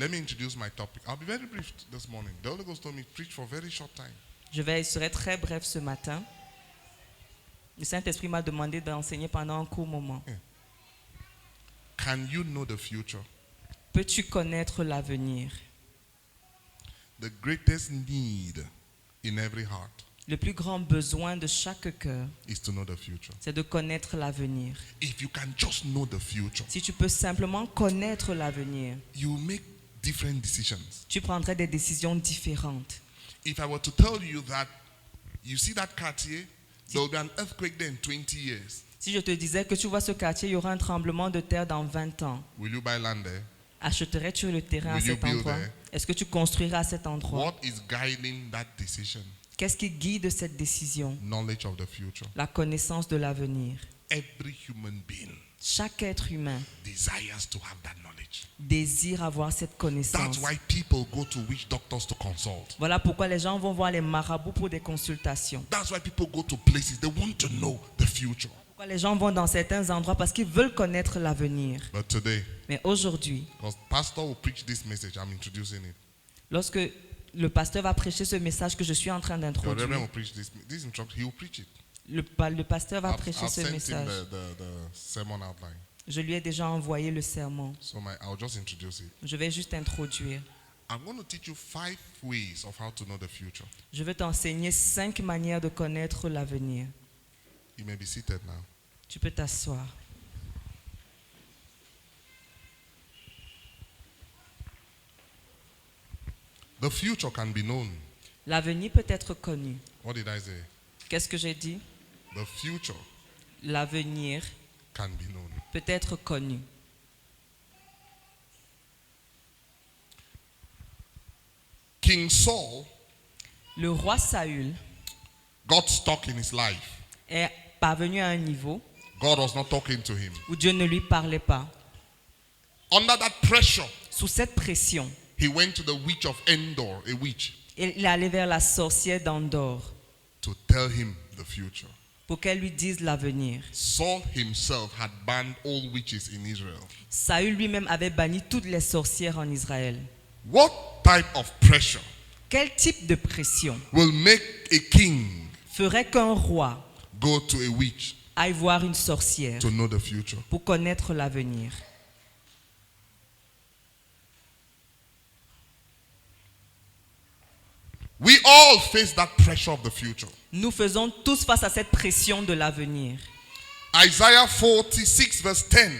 Let me introduce my topic. I'll be very brief this morning. The Holy Ghost told me preach for a very short time. Je serai très bref ce matin. Le Saint-Esprit m'a demandé d'enseigner pendant un court moment. Can you know the future? Peux-tu connaître l'avenir? The greatest need in every heart Le plus grand besoin de chaque cœur, is to know the future. c'est de connaître l'avenir. If you can just know the future, Si tu peux simplement connaître l'avenir, you make different decisions. tu prendrais des décisions différentes. If I were to tell you that you see that Cartier, there will be an earthquake there in 20 years. Si je te disais que tu vois ce quartier, il y aura un tremblement de terre dans 20 ans, Will you buy land there? achèterais-tu le terrain à Will you cet build endroit? there? Est-ce que tu construiras à cet endroit? What is guiding that decision? Qu'est-ce qui guide cette décision? Knowledge of the future. La connaissance de l'avenir. Every human being Chaque être humain desires to have that knowledge. désire avoir cette connaissance. That's why people go to witch doctors to consult. Voilà pourquoi les gens vont voir les marabouts pour des consultations. That's why people go to places. They want to know the future. Pourquoi les gens vont dans certains endroits parce qu'ils veulent connaître l'avenir. But today, Mais aujourd'hui, because pastor will preach this message, I'm introducing it. lorsque le pasteur va prêcher ce message que je suis en train The d'introduire, reverend will preach this instruction. He will preach it. le pasteur va I've prêcher ce sent him message. the sermon outline. Je lui ai déjà envoyé le sermon. So I'll just introduce it. Je vais juste introduire. I'm going to teach you 5 ways of how to know the future. Je vais t'enseigner 5 manières de connaître l'avenir. You may be seated now. Tu peux t'asseoir. The future can be known. L'avenir peut être connu. What did I say? Qu'est-ce que j'ai dit? The future L'avenir can be known. peut être connu. King Saul Le roi Saül got stuck in his life. est parvenu à un niveau God was not talking to him. où Dieu ne lui parlait pas. Under that pressure, Sous cette pression, he went to the witch of Endor, a witch, il est allé vers la sorcière d'Endor to tell him the future. pour qu'elle lui dise l'avenir. Saul himself had banned all witches in Israel. Saül lui-même avait banni toutes les sorcières en Israël. What type of pressure Quel type de pression will make a king ferait qu'un roi go to a witch aille voir une sorcière to know the future? pour connaître l'avenir? We all face that pressure of the future. Nous faisons tous face à cette pression de l'avenir. Isaiah 46 verse 10.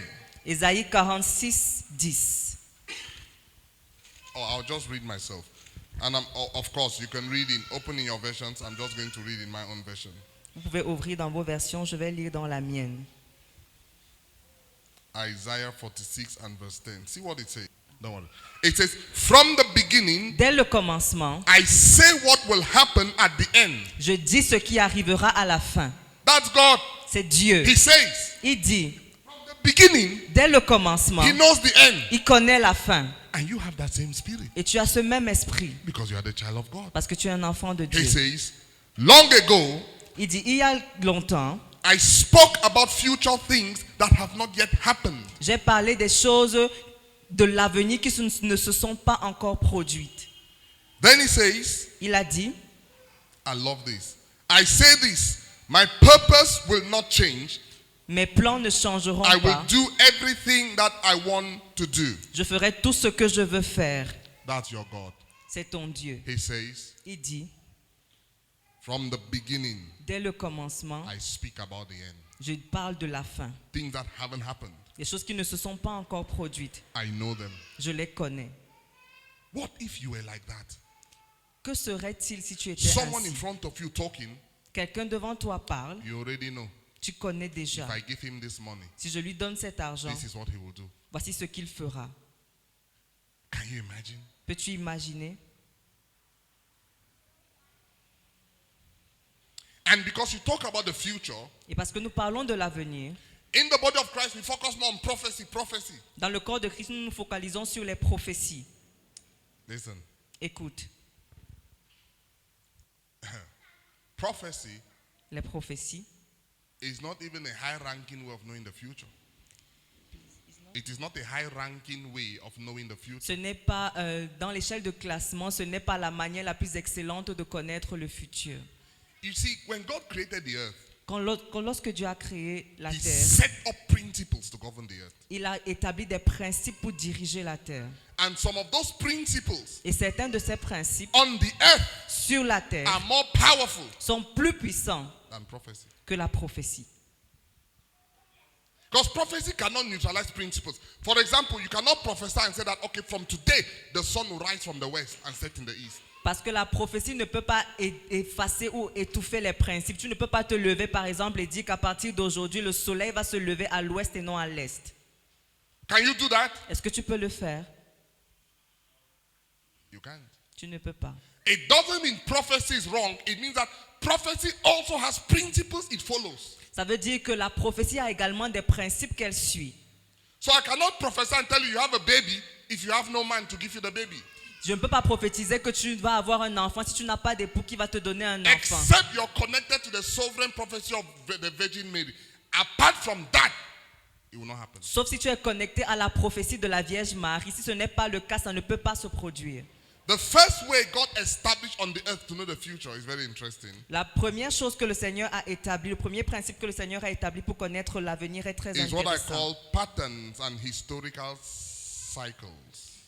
Ésaïe 46, 10. Oh, I'll just read myself. And of course, you can read in opening your versions. I'm just going to read in my own version. Vous pouvez ouvrir dans vos versions, je vais lire dans la mienne. Isaiah 46 and verse 10. See what it says. Don't worry. It says, from the beginning, Dès le commencement, I say what will happen at the end. je dis ce qui arrivera à la fin. That's God. C'est Dieu. He says, Il dit, from the beginning, dès le commencement, He knows the end. il connaît la fin. And you have that same spirit Et tu as ce même esprit because you are the child of God. parce que tu es un enfant de He Dieu. says, long ago, Il dit, il y a longtemps, I spoke about future things that have not yet happened. j'ai parlé des choses de l'avenir qui ne se sont pas encore produites. Then he says, Il a dit, I love this. I say this, my purpose will not change. mes plans ne changeront I will pas. do everything that I want to do. Je ferai tout ce que je veux faire. That's your God. C'est ton Dieu. He says, Il dit, from the beginning, dès le commencement, I speak about the end. je parle de la fin. Things that haven't happened, Des choses qui ne se sont pas encore produites. I know them. Je les connais. What if you were like that? Que serait-il si tu étais Someone in ainsi? front of you talking, Quelqu'un devant toi parle, you already know. tu connais déjà. If I give him this money, Si je lui donne cet argent, this is what he will do. voici ce qu'il fera. Can you imagine? Peux-tu imaginer? And because you talk about the future, Et parce que nous parlons de l'avenir, in the body of Christ, we focus more on prophecy. dans le corps de Christ, nous nous focalisons sur les prophéties. Listen, Écoute, prophecy les prophéties, is not even a high-ranking way of knowing the future. It is not a high-ranking way of knowing the future. Ce n'est pas, dans l'échelle de classement, ce n'est pas la manière la plus excellente de connaître le futur. You see, when God created the earth, Lorsque Dieu a créé la He terre, set up principles to govern the earth. il a établi des principes pour diriger la terre. And some of those principles Et certains de ces principes on the earth sur la terre are more powerful sont plus puissants than prophecy. que la prophétie. Because prophecy cannot neutralize principles. For example, you cannot prophesy and say that, okay, from today, the sun will rise from the west and set in the east. Parce que la prophétie ne peut pas effacer ou étouffer les principes. Tu ne peux pas te lever, par exemple, et dire qu'à partir d'aujourd'hui, le soleil va se lever à l'ouest et non à l'est. Can you do that? Est-ce que tu peux le faire? You can't. Tu ne peux pas. It doesn't mean prophecy is wrong. It means that prophecy also has principles it follows. Ça veut dire que la prophétie a également des principes qu'elle suit. So I cannot prophesy and tell you have a baby if you have no man to give you the baby. Je ne peux pas prophétiser que tu vas avoir un enfant si tu n'as pas d'époux qui va te donner un enfant. Except you're connected to the sovereign prophecy of the Virgin Mary. Apart from that, it will not happen. Sauf si tu es connecté à la prophétie de la Vierge Marie. Si ce n'est pas le cas, ça ne peut pas se produire. The first way God established on the earth to know the future is very interesting. La première chose que le Seigneur a établi, le premier principe que le Seigneur a établi pour connaître l'avenir est très Is what I intéressant. call patterns and historical cycles.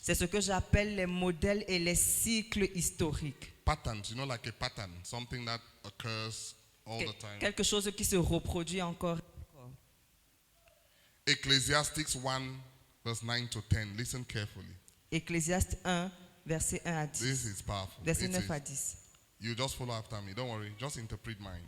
C'est ce que j'appelle les modèles et les cycles historiques. Patterns, you know, like a pattern, something that occurs all the time. Quelque chose qui se reproduit encore. Ecclesiastes 1, verse 9 to 10. Listen carefully. Ecclésiaste 1, verset 1 à 10. This is powerful. Verset It 9 is. à 10. You just follow after me. Don't worry. Just interpret mine.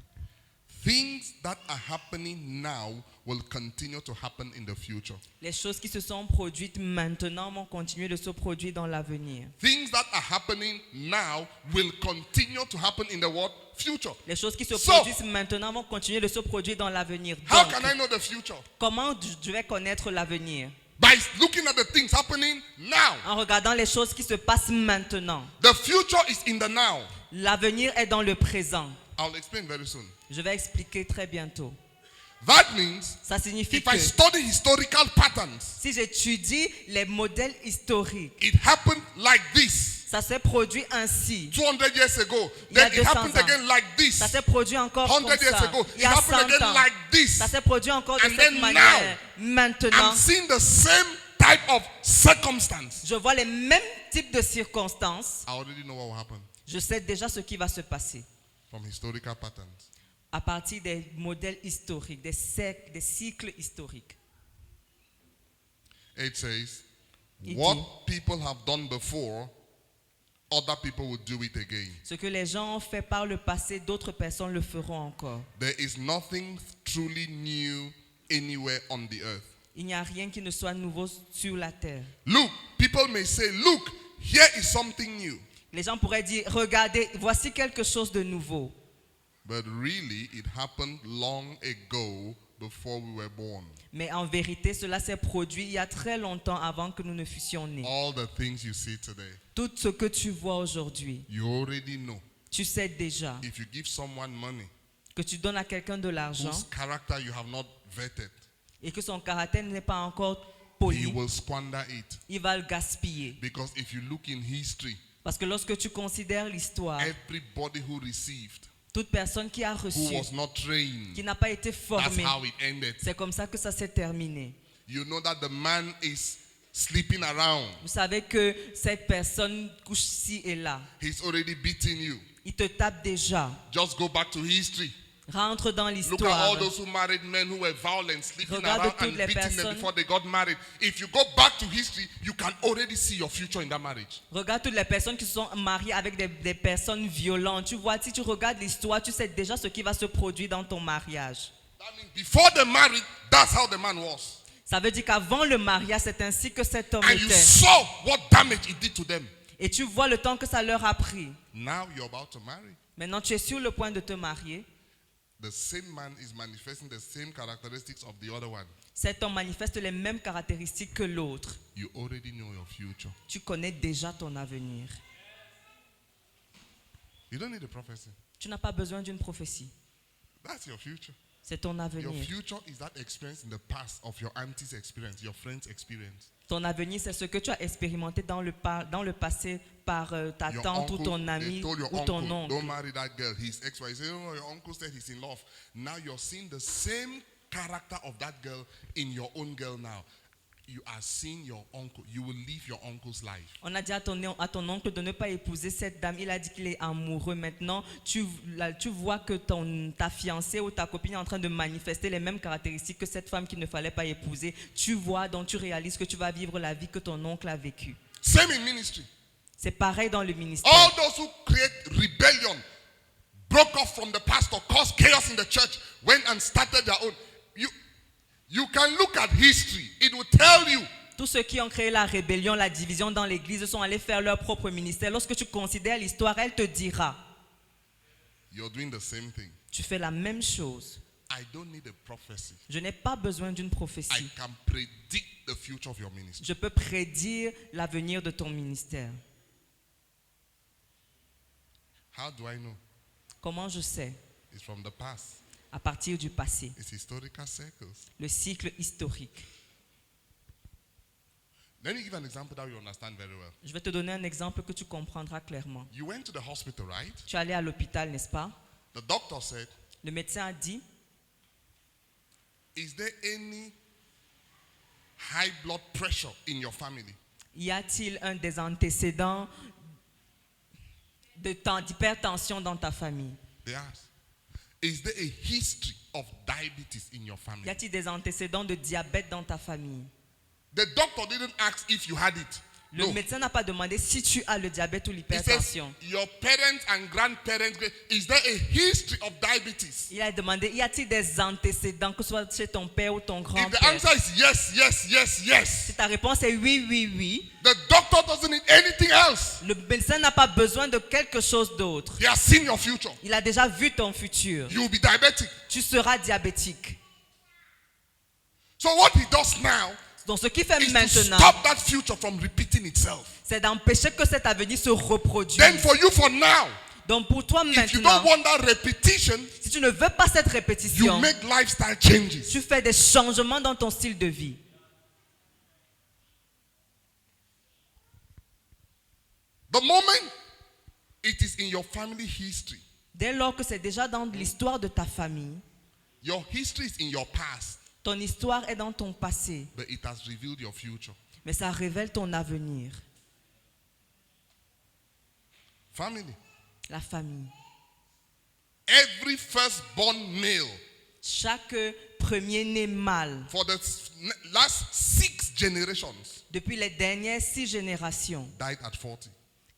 Things that are happening now will continue to happen in the future. Les choses qui se sont produites maintenant vont continuer de se produire dans l'avenir. Things that are happening now will continue to happen in the what? Future. Les choses qui se So, produisent maintenant vont continuer de se produire dans l'avenir. How Donc, can I know the future? comment je vais connaître l'avenir? By looking at the things happening now. En regardant les choses qui se passent maintenant. The future is in the now. L'avenir est dans le présent. I'll explain very soon. Je vais expliquer très bientôt. That means Ça signifie if que I study historical patterns, si j'étudie les modèles historiques, it happened like this ça s'est produit ainsi. 200 years ago. Il y a Then it 200 happened ans. again like this. Ça s'est produit encore 100 comme years ça. ago. Il It y a happened 100 again ans. like this. Ça s'est produit encore de And cette then manière. Maintenant, I'm seeing the same type of circumstance. je vois les mêmes types de circonstances. I already know what will happen Je sais déjà ce qui va se passer from historical patterns. à partir des modèles historiques, des cycles historiques. It says, Il what dit, people have done before, other people will do it again. ce que les gens ont fait par le passé, d'autres personnes le feront encore. There is nothing truly new anywhere on the earth. Il n'y a rien qui ne soit nouveau sur la terre. Look, people may say, look, here is something new. Les gens pourraient dire, regardez, voici quelque chose de nouveau. But really, it happened long ago before we were born. Mais en vérité, cela s'est produit il y a très longtemps avant que nous ne fussions nés. All the things you see today, Tout ce que tu vois aujourd'hui, you already know. tu sais déjà If you give someone money que tu donnes à quelqu'un de l'argent whose character you have not vetted, et que son caractère n'est pas encore he poli, will squander it. il va le gaspiller. Because if you look in history, Parce que lorsque tu considères l'histoire, everybody who received, toute personne qui a who reçu, was not trained, qui n'a pas été that's formée, how it ended. c'est comme ça que ça s'est terminé. You know that the man is sleeping around. Vous savez que cette personne couche ci et là. He's already beating you. Il te tape déjà. Just go back to history. Rentre dans Look at l'histoire. all those who married men who were violent, sleeping Regarde around toutes and les beating them personnes. before they got married. If you go back to history, you can already see your future in that marriage. Regarde toutes les personnes qui sont mariées avec des personnes violentes. Tu vois, si tu regardes l'histoire, tu sais déjà ce qui va se produire dans ton mariage. That means before they married, that's how the man was. Ça veut dire qu'avant le mariage, c'est ainsi que cet homme And you était. saw what damage it did to them. Et tu vois le temps que ça leur a pris. Now you're about to marry. Maintenant, tu es sur le point de te marier. The same man is manifesting the same characteristics of the other one. Cet homme manifeste les mêmes caractéristiques que l'autre. You already know your future. Tu connais déjà ton avenir. You don't need a prophecy. Tu n'as pas besoin d'une prophétie. That's your future. C'est ton Your avenir. future is that experience in the past of your auntie's experience, your friend's experience. Ton avenir, c'est ce que tu as expérimenté dans le passé par ta Your tante ou uncle, ton they ami told your ou ton uncle, oncle. don't marry that girl. His ex-wife said, oh, your uncle said he's in love. Now you're seeing the same character of that girl in your own girl now. You are seeing your uncle. You will live your uncle's life. On a dit à ton oncle de ne pas épouser cette dame. Il a dit qu'il est amoureux. Maintenant, tu vois que ta fiancée ou ta copine est en train de manifester les mêmes caractéristiques que cette femme qu'il ne fallait pas épouser. Tu vois, donc tu réalises que tu vas vivre la vie que ton oncle a vécue. Same in ministry. C'est pareil dans le ministère. All those who create rebellion, broke off from the pastor, caused chaos in the church, went and started their own. You can look at history. It will tell you. Tous ceux qui ont créé la rébellion, la division dans l'église sont allés faire leur propre ministère. Lorsque tu considères l'histoire, elle te dira. You're doing the same thing. Tu fais la même chose. I don't need a prophecy. Je n'ai pas besoin d'une I prophétie. can predict the future of your ministry. Je peux prédire l'avenir de ton ministère. How do I know? Comment je sais? It's from the past. À partir du passé. It's historical circles. Le cycle historique. Let me give an example that you understand very well. Je vais te donner un exemple que tu comprendras clairement. You went to the hospital, right? Tu es allé à l'hôpital, n'est-ce pas? The doctor said, Le médecin a dit, is there any high blood pressure in your family? y a-t-il un des antécédents d'hypertension dans ta famille? They asked. Is there a history of diabetes in your Y family? a-t-il des antécédents de diabète dans ta famille? The doctor didn't ask if you had it. Le No. médecin n'a pas demandé si tu as le diabète ou He says, l'hypertension. your parents and grandparents, is there a history of diabetes? Il a demandé, y a-t-il des antécédents, que ce soit chez ton père ou ton If the grand-père? answer is yes, yes, yes, yes, Si ta réponse est oui, oui, oui, the doctor doesn't need anything else. le médecin n'a pas besoin de quelque chose d'autre. He has seen your future. Il a déjà vu ton futur. You will be diabetic. Tu seras diabétique. So what he does now Donc ce qu'il fait is to maintenant, stop that future from repeating itself. c'est d'empêcher que cet avenir se reproduise. Then for you for now, Donc pour toi if you maintenant, don't want that repetition, si tu ne veux pas cette you répétition, make lifestyle changes. tu fais des changements dans ton style de vie. The moment it is in your family history, Dès lors que c'est déjà dans l'histoire de ta famille, your history is in your past, ton histoire est dans ton passé, but it has revealed your future. mais ça révèle ton avenir. Family. La famille. Every firstborn male Chaque premier-né mâle, for the last 6 generations depuis les dernières 6 générations, died at 40.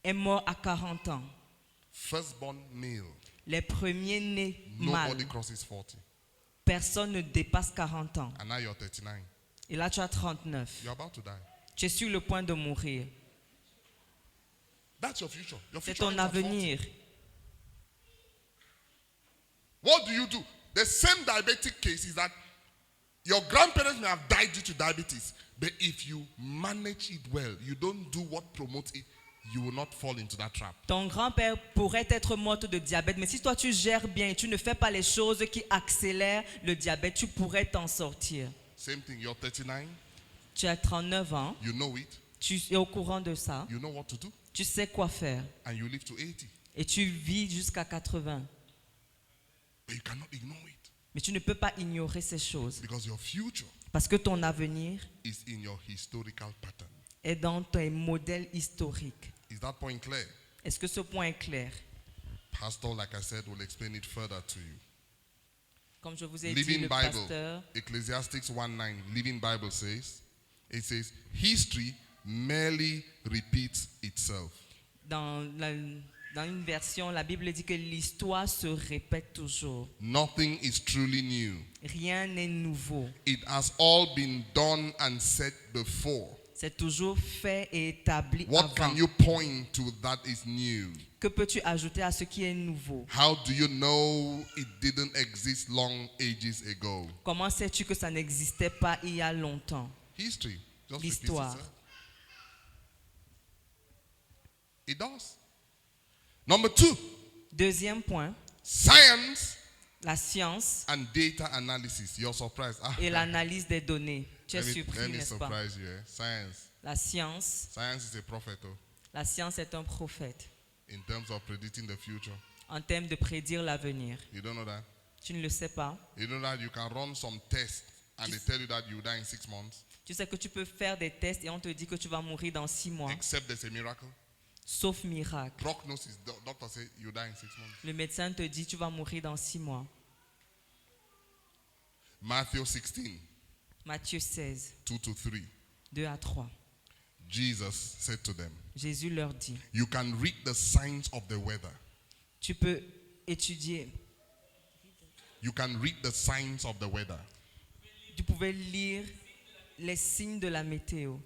est mort à 40 ans. Firstborn male. Les premiers-nés Nobody mâles, crosses 40. personne ne dépasse 40 ans. And now you're 39. Et là, tu as 39. You're about to die. Tu es sur le point de mourir. That's your future. Your C'est future ton ends at 40. avenir. What do you do? The same diabetic case is that your grandparents may have died due to diabetes, but if you manage it well, you don't do what promotes it, you will not fall into that trap. Ton grand-père pourrait être mort de diabète, mais si toi tu gères bien et tu ne fais pas les choses qui accélèrent le diabète, tu pourrais t'en sortir. Same thing, you're 39, Tu as 39 ans, you know it, tu es au courant de ça, you know what to do, tu sais quoi faire and you live to 80. et tu vis jusqu'à 80. But you cannot ignore it Mais tu ne peux pas ignorer ces choses because your future parce que ton avenir is in your historical pattern. est dans tes modèles historiques. Is that point clear? Est-ce que ce point est clair? Pastor, like I said, will explain it further to you. Comme je vous ai dit, Living le Bible, pasteur, Ecclesiastes 1:9, Living Bible says, it says, history merely repeats itself. dans une version, la Bible dit que l'histoire se répète toujours. Nothing is truly new. Rien n'est nouveau. It has all been done and said before. C'est toujours fait et établi What avant. can you point to that is new? Que peux-tu ajouter à ce qui est nouveau? How do you know it didn't exist long ages ago? Comment sais-tu que ça n'existait pas il y a longtemps? History just repeats L'histoire. itself. It does. Number 2, Deuxième point, science La science and data analysis. You're surprised. Ah, et l'analyse des données. Tu es let surpris, me n'est-ce pas? surprise you. Science. La science Science is a prophet est un prophète in terms of predicting the future. en termes de prédire l'avenir. You don't know that? Tu ne le sais pas. You know that you can run some tests and they tell you that you die in 6 months, Tu sais que tu peux faire des tests et on te dit que tu vas mourir dans 6 mois, except there's a miracle. sauf miracle. Prognosis, doctor say you die in 6 months. Le médecin te dit tu vas mourir dans 6 mois. Matthew 16, Matthieu 16, 2 to 3. 2 à 3. Jesus said to them, Jésus leur dit, you can read the signs of the weather. tu peux étudier, You can read the signs of the weather. tu pouvais lire les signes de la météo.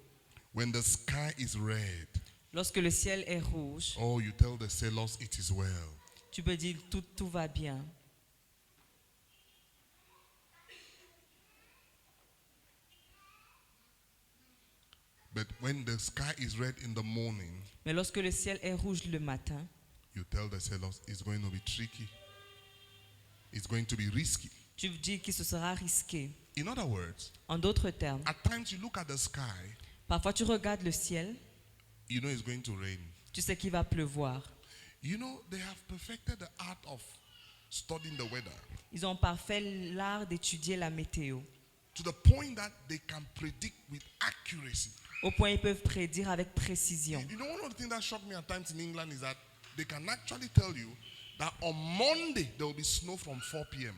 When the sky is red, Lorsque le ciel est rouge, oh, you tell the sailors it is well. tu peux dire tout va bien. But when the sky is red in the morning, Mais lorsque le ciel est rouge le matin, you tell the sailors it's going to be tricky. It's going to be risky. tu dis que ce sera risqué. In other words, En d'autres termes, at times you look at the sky, parfois tu regardes le ciel, you know it's going to rain. tu sais qu'il va pleuvoir. You know, they have perfected the art of studying the weather Ils ont parfait l'art d'étudier la météo, to the point that they can predict with accuracy. au point ils peuvent prédire avec précision. You know, one of the things that shocked me at times in England is that they can actually tell you that on Monday there will be snow from 4 p.m.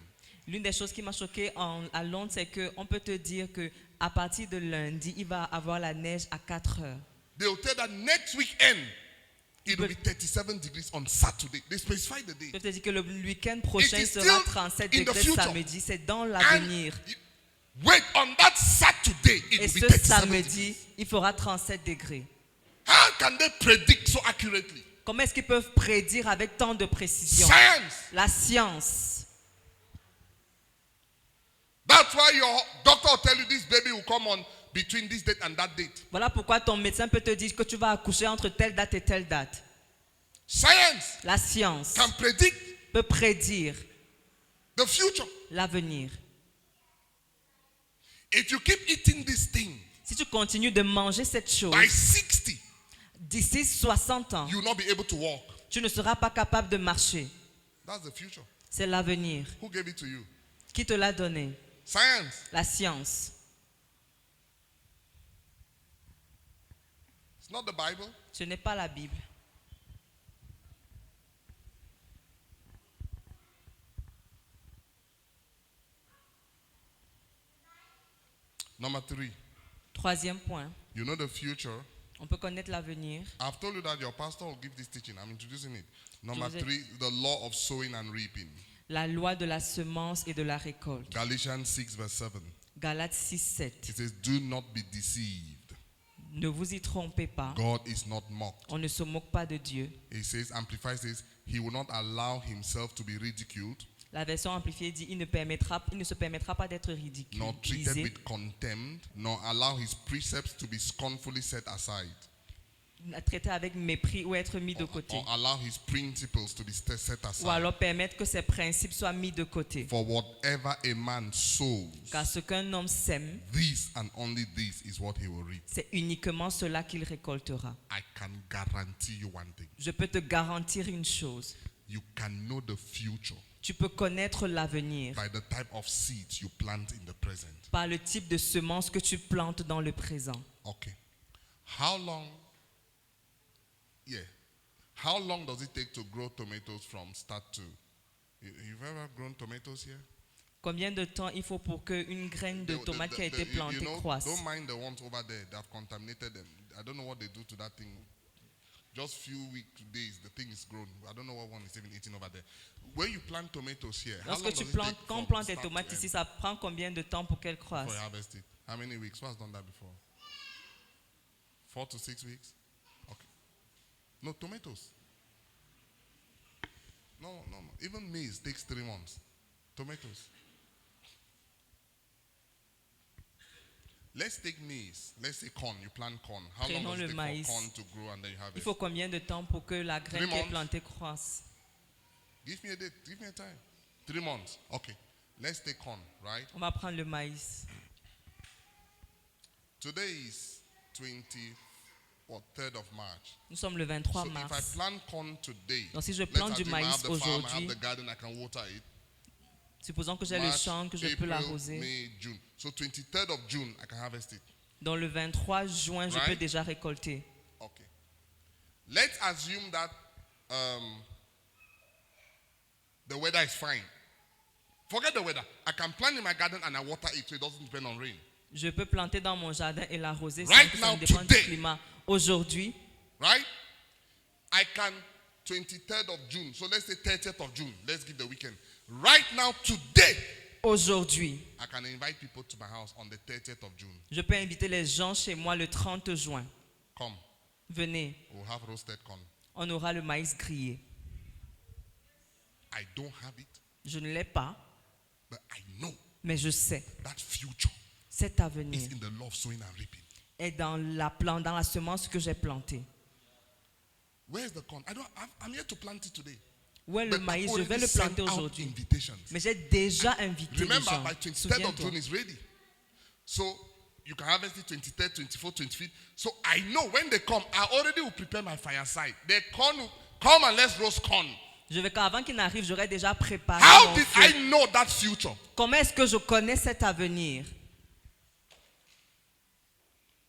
L'une des choses qui m'a choqué à Londres, c'est qu'on peut te dire qu'à partir de lundi, il va avoir la neige à 4 heures. They will tell that next weekend it will be 37 degrees on Saturday. They specify the day. Je te dis que le week-end prochain It is sera still 37 in the degrés future. samedi. C'est dans And l'avenir. wait, on that Saturday it Et will be ce 37 samedi, degrees. il fera 37 degrés. How can they predict so accurately? Comment est-ce qu'ils peuvent prédire avec tant de précision? Science. La science. That's why your doctor will tell you this baby will come on between this date and that date. Voilà pourquoi ton médecin peut te dire que tu vas accoucher entre telle date et telle date. Science La science can predict peut prédire the future. l'avenir. If you keep eating this thing, Si tu continues de manger cette chose, by 60, d'ici 60 ans, you will not be able to walk. tu ne seras pas capable de marcher. That's the future. C'est l'avenir. Who gave it to you? Qui te l'a donné? Science. La science. It's not the Bible. Ce n'est pas la Bible. Number 3. Troisième point. You know the future. On peut connaître l'avenir. I've told you that your pastor will give this teaching. I'm introducing it. Number Joseph. 3, the law of sowing and reaping. La loi de la semence et de la récolte. Galatians 6 verse 7. Galates 6, 7. It says, do not be deceived. Ne vous y trompez pas. God is not mocked. On ne se moque pas de Dieu. It says, Amplified says, he will not allow himself to be ridiculed, La version amplifiée dit il ne se permettra pas d'être nor treated ridiculisé, with contempt, nor allow his precepts to be scornfully set aside, traité avec mépris ou être mis de côté. or allow his principles to be set Ou aside. alors permettre que ses principes soient mis de côté. For whatever a man sows, Car ce qu'un homme sème, this and only this is what he will reap. c'est uniquement cela qu'il récoltera. I can guarantee you one thing. Je peux te garantir une chose. You can know the future Tu peux connaître l'avenir by the type of seeds you plant in the present. par le type de semences que tu plantes dans le présent. Okay. How long does it take to grow tomatoes from start to? You've ever grown tomatoes here? Combien de temps il faut pour qu'une graine de tomate qui a été plantée croisse? Don't mind the ones over there. They have contaminated them. I don't know what they do to that thing. Just few weeks, days, the thing is grown. I don't know what one is even eating over there. When you plant tomatoes here, how long Lorsque does tu it plantes, take quand on from plante des start to tomates end ici, ça prend combien de temps pour qu'elles croissent? before you harvest it? How many weeks? Who has done that before? 4 to 6 weeks? Okay. No, tomatoes. No. Even maize takes 3 months. Tomatoes. Let's take maize. Let's say corn. You plant corn. How long Prenons does it le take maïs. for corn to grow and then you Il harvest? faut combien de temps pour que la graine qui est months. plantée croisse? Give me a date. Give me a time. 3 months. Okay. Let's take corn, right? On va prendre le maïs. Today is 3rd of March. Nous sommes le 23 So if I mars. plant corn today, Donc si je let's plante du assume I have maïs the farm, I aujourd'hui, have the garden, I can water it. supposons que j'ai le March, champ, que je peux April, l'arroser. May, June. So 23rd of June, I can harvest it. Dans le 23 juin, je Right. peux déjà récolter. Okay. Let's assume that the weather is fine. Forget the weather. I can plant in my garden and I water it so it doesn't depend on rain. Je peux planter dans mon jardin et l'arroser sans Right que ça now, ne dépende today. du climat. Aujourd'hui, Right? I can 23rd of June. So let's say 30th of June. Let's give the weekend. Right now, today, aujourd'hui, I can invite people to my house on the 30th of June. je peux inviter les gens chez moi le 30 juin. Come, Venez, we'll have roasted corn. on aura le maïs grillé. I don't have it, Je ne l'ai pas, but I know mais je sais, that future cet avenir is in the law of sowing and reaping. est dans la semence que j'ai plantée. Where's the corn? I'm here to plant it today. Où est le But I've maïs? Je vais already le sent planter out aujourd'hui. invitations. Mais j'ai déjà invité les Remember, gens. by 23rd of Souviens-toi. June is ready. So you can harvest it 23rd, 24th, 25th. So I know when they come, I already will prepare my fireside. They corn will come and let's roast corn. Avant qu'ils n'arrivent, j'aurais déjà préparé How mon did feu. I know that future? Comment est-ce que je connais cet avenir?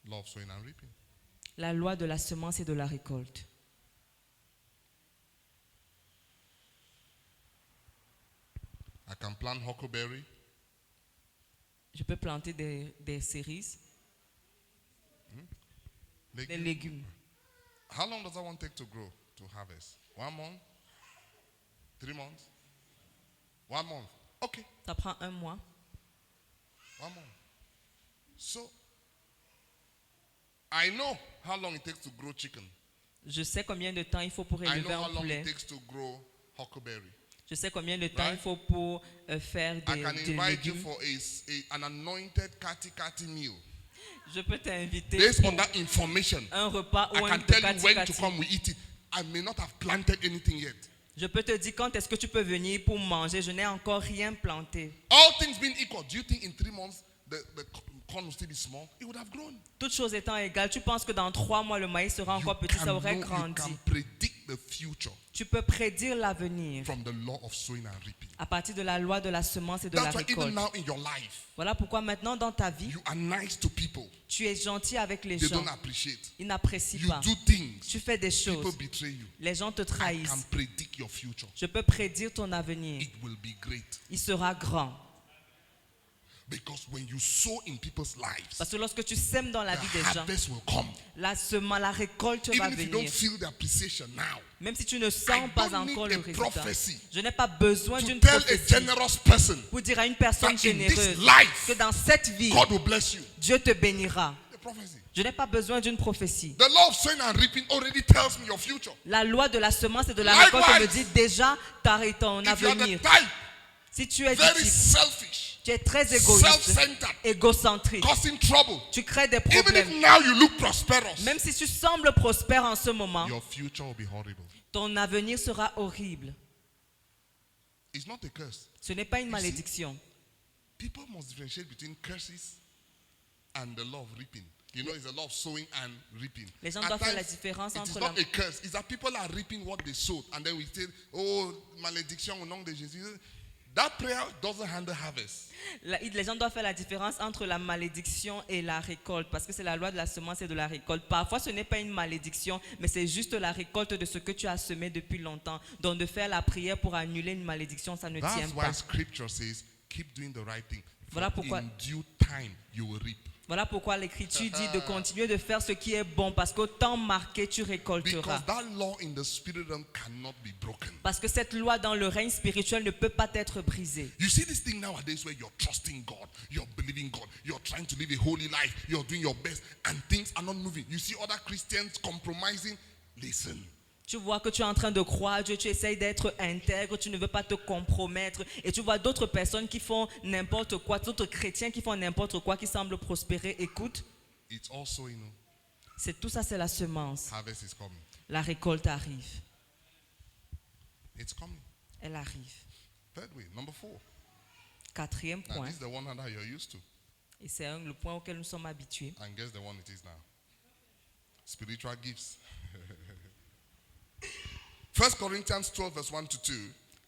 Law of sowing and reaping. La loi de la semence et de la récolte. I can plant huckleberry. Je peux planter des cerises, des Legume. légumes. How long does that one take to grow, to harvest? 1 month? 3 months? 1 month. Okay, Ça prend 1 mois. 1 month. So I know how long it takes to grow chicken. Je sais combien de temps il faut pour I know élever how un long poulet. it takes to grow huckleberry. Je sais combien de temps Right? il faut pour faire I can des invite you légumes. for an anointed kati meal. Je peux t'inviter Based pour on that information, un repas I ou un can tell you kati when to kati. come, we eat it. I may not have planted anything yet. Je peux te dire quand est-ce que tu peux venir pour manger. Je n'ai encore rien planté. All things being equal, do you think in 3 months the corn will still be small? It would have grown. Toutes choses étant égales, tu penses que dans 3 mois, le maïs sera encore petit, ça aurait you grandi. can predict the future Tu peux prédire l'avenir from the law of sowing and reaping. à partir de la loi de la semence et de la That's why even récolte. now in your life, Voilà pourquoi maintenant dans ta vie, you are nice to people. tu es gentil avec les They gens. don't appreciate. Ils n'apprécient You pas. do things. Tu fais des People choses. betray you. Les gens te I trahissent. can predict your future. Je peux prédire ton avenir. It will be great. Il sera grand. Because when you sow in people's lives, Parce que lorsque tu sèmes dans la vie des the gens, harvest will come. la récolte va Even if you don't venir. feel the appreciation now, Même si tu ne I sens pas don't encore need le a résultat. prophecy Je n'ai pas besoin to d'une tell a prophétie generous person pour dire à une personne that in this généreuse life, que dans cette vie, God will bless you. Dieu te bénira. The prophecy. Je n'ai pas besoin d'une prophétie. The law of sowing and reaping already tells me your future. La loi de la semence et de la Likewise, récolte me dit déjà ton If you are the avenir. type, Si tu es du very type, selfish, tu es très égoïste, self-centered, égocentrique, causing trouble, tu crées des even problèmes. if now you look prosperous, Même si tu sembles prospère en ce moment, your future will be horrible. ton avenir sera horrible. It's not a curse. Ce n'est pas une see? malédiction. People must differentiate between curses and the law of reaping. You know, it's a law of sowing and reaping. Les gens At doivent faire la times, différence it is entre not a curse. It's that people are reaping what they sowed. And then we say, oh, malédiction au nom de Jésus. That prayer doesn't handle harvest. Les gens doivent faire la différence entre la malédiction et la récolte, parce que c'est la loi de la semence et de la récolte. Parfois, ce n'est pas une malédiction, mais c'est juste la récolte de ce que tu as semé depuis longtemps. Donc, de faire la prière pour annuler une malédiction, ça ne tient That's why pas. scripture says, keep doing the right thing. Voilà For pourquoi- in due time, you will reap. Voilà pourquoi l'Écriture dit de continuer de faire ce qui est bon, parce qu'au temps marqué, tu récolteras. Because that law in the spirit realm cannot be broken. Parce que cette loi dans le règne spirituel ne peut pas être brisée. You see this thing nowadays where you're trusting God, you're believing God, you're trying to live a holy life, you're doing your best, and things are not moving. You see other Christians compromising. Listen, Tu vois que tu es en train de croire à Dieu, tu essayes d'être intègre, tu ne veux pas te compromettre. Et tu vois d'autres personnes qui font n'importe quoi, d'autres chrétiens qui font n'importe quoi, qui semblent prospérer. Écoute, it's also, c'est tout ça, c'est la semence. harvest is coming. La récolte arrive. It's coming. Elle arrive. Third way. Number 4. Quatrième Now, point, this is the one that you're used to. et c'est le point auquel nous sommes habitués. And guess the one it is now. Spiritual gifts. 1 Corinthians 12, verse 1 to 2.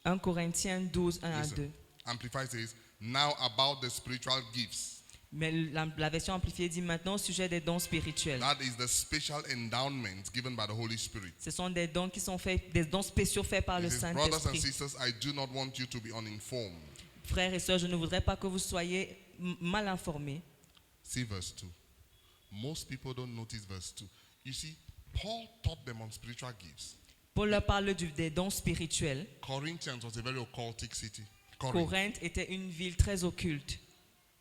1 Corinthiens 12, 1 à 2. Listen. Amplified says, now about the spiritual gifts. Mais la version amplifiée dit maintenant au sujet des dons spirituels. That is the special endowments given by the Holy Spirit. Ce sont des dons qui sont faits, des dons spéciaux faits par le It says, brothers and Saint-Esprit. sisters, I do not want you to be uninformed. Frères et sœurs, je ne voudrais pas que vous soyez mal informés. See verse 2. Most people don't notice verse 2. You see, Paul taught them on spiritual gifts. Paul leur parle des dons spirituels. Corinthians was a very occultic city. Corinth. Corinthe était une ville très occulte.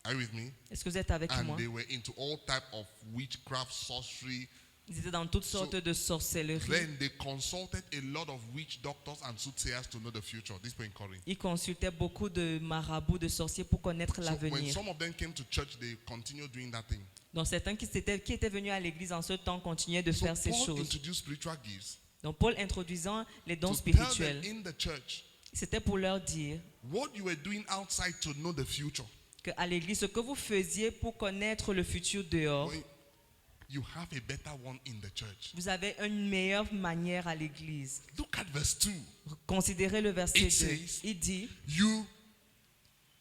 Are you with me? Est-ce que vous êtes avec And moi? they were into all type of witchcraft, sorcery. Ils étaient dans toutes sortes de sorcelleries. Then they consulted a lot of witch doctors and soothsayers to know the future. This was in Corinth. Ils consultaient beaucoup de marabouts, de sorciers pour connaître So when l'avenir. some of them came to church, they continued doing that thing. Donc certains qui étaient venus à l'église en ce temps continuaient de So faire ces Paul choses. introduced spiritual gifts Donc Paul introduisant les dons to tell them spirituels, in the church c'était pour leur dire what you were doing outside to know the future. qu'à l'église, ce que vous faisiez pour connaître le futur dehors, Well, you have a better one in the church. vous avez une meilleure manière à l'église. Look at verse 2. Considérez le verset 2. It says- Il dit,